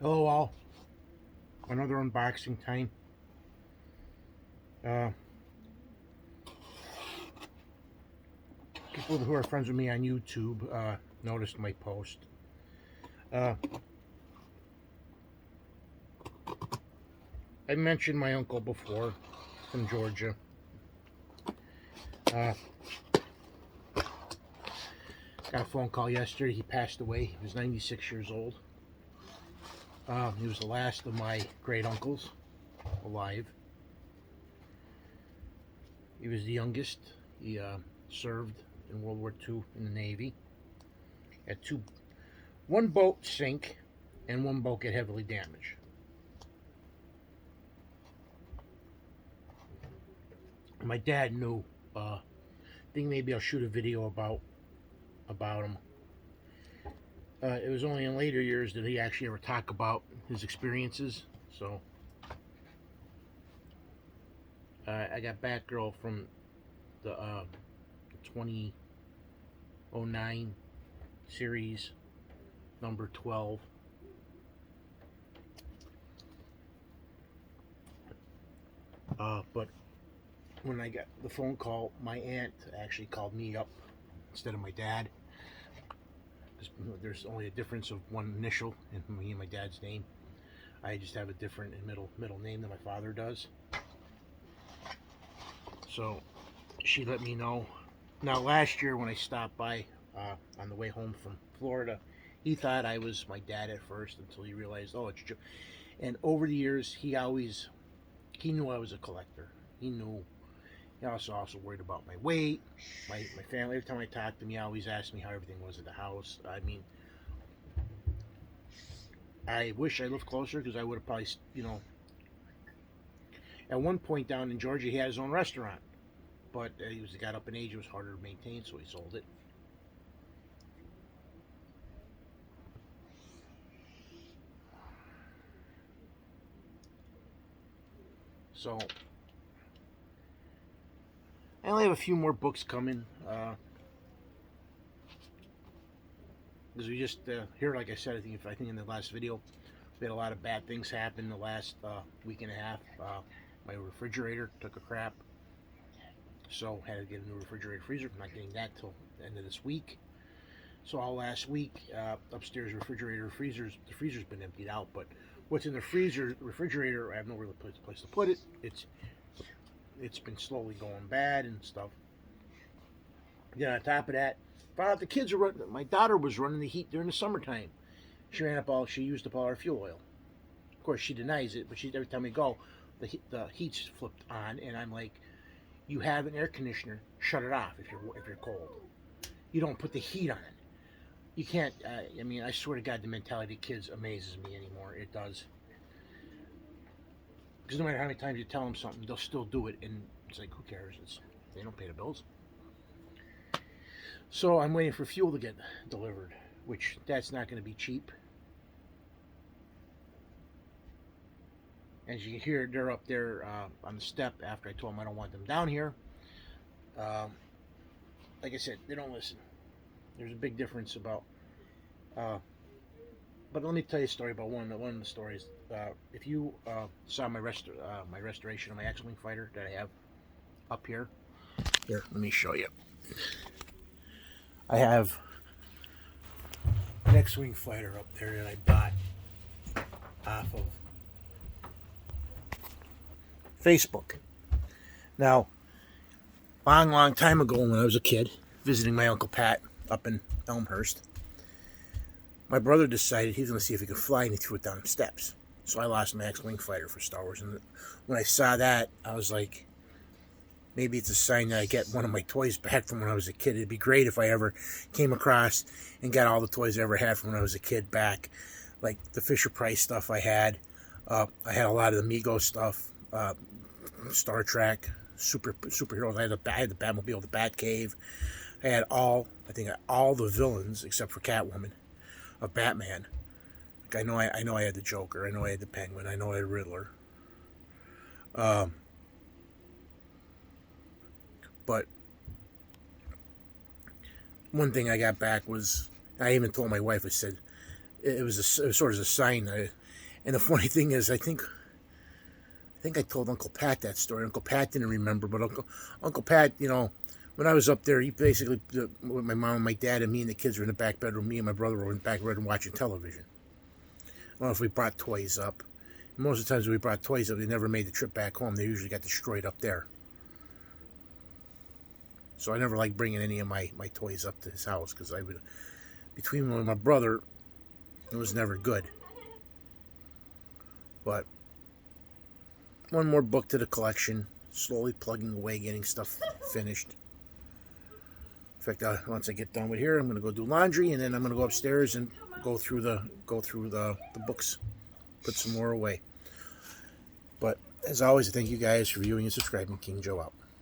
Hello, all. Another unboxing time. Uh, People who are friends with me on YouTube noticed my post. Uh, I mentioned my uncle before from Georgia. Uh, Got a phone call yesterday. He passed away. He was 96 years old. He was the last of my great uncles alive. He was the youngest. He served in World War II in the Navy. Had one boat sink, and one boat get heavily damaged. My dad knew. I think maybe I'll shoot a video about him. It was only in later years that he actually ever talked about his experiences. So I got Batgirl from the 2009 series, number 12. But when I got the phone call, my aunt actually called me up instead of my dad. There's only a difference of one initial in me and my dad's name. I just have a different middle name than my father does. So she let me know. Now, last year when I stopped by on the way home from Florida, he thought I was my dad at first until he realized, oh, it's Joe. And over the years, he knew I was a collector. He knew. He also worried about my weight, my family. Every time I talked to him, he always asked me how everything was at the house. I mean, I wish I lived closer because I would have probably, at one point down in Georgia, he had his own restaurant, but he got up in age; it was harder to maintain, so he sold it. So I only have a few more books coming. Because we just here, like I said, I think in the last video, we had a lot of bad things happen the last week and a half. My refrigerator took a crap, so had to get a new refrigerator freezer. I'm not getting that till the end of this week. So all last week, upstairs the freezer's been emptied out. But what's in the refrigerator, I have no real place to put it. It's been slowly going bad and stuff. Then on top of that, found out the kids are running. My daughter was running the heat during the summertime. She used up all our fuel oil. Of course, she denies it, but every time we go, the heat's flipped on, and I'm like, you have an air conditioner, shut it off if you're cold. You don't put the heat on. You can't. I mean, I swear to God, the mentality of kids amazes me anymore. It does. Because no matter how many times you tell them something, they'll still do it, and it's like, who cares? They don't pay the bills. So I'm waiting for fuel to get delivered, which that's not going to be cheap. As you can hear, they're up there on the step after I told them I don't want them down here. Um, like I said, they don't listen. There's a big difference about. But let me tell you a story about one of the stories. If you saw my restoration of my X-wing fighter that I have up here, let me show you. I have an X-wing fighter up there that I bought off of Facebook. Now, long time ago when I was a kid, visiting my Uncle Pat up in Elmhurst, my brother decided he was going to see if he could fly, and he threw it down the steps. So I lost my X-wing fighter for Star Wars. And when I saw that, I was like, maybe it's a sign that I get one of my toys back from when I was a kid. It'd be great if I ever came across and got all the toys I ever had from when I was a kid back. Like the Fisher Price stuff I had. I had a lot of the Mego stuff. Star Trek, superheroes. I had the Batmobile, the Batcave. I had all the villains except for Catwoman of Batman. Like I know I had the Joker. I know I had the Penguin. I know I had Riddler. But one thing I got back was I even told my wife. I said it was sort of a sign that And the funny thing is, I think I told Uncle Pat that story. Uncle Pat didn't remember, but Uncle Pat, you know, when I was up there, he basically, with my mom and my dad and me and the kids were in the back bedroom. Me and my brother were in the back bedroom watching television. I don't know if we brought toys up. Most of the times when we brought toys up, they never made the trip back home. They usually got destroyed up there. So I never liked bringing any of my toys up to his house because I would, between me and my brother, it was never good. But one more book to the collection, slowly plugging away, getting stuff finished. In fact, once I get done with here, I'm going to go do laundry, and then I'm going to go upstairs and go through the books, put some more away. But as always, thank you guys for viewing and subscribing. King Joe out.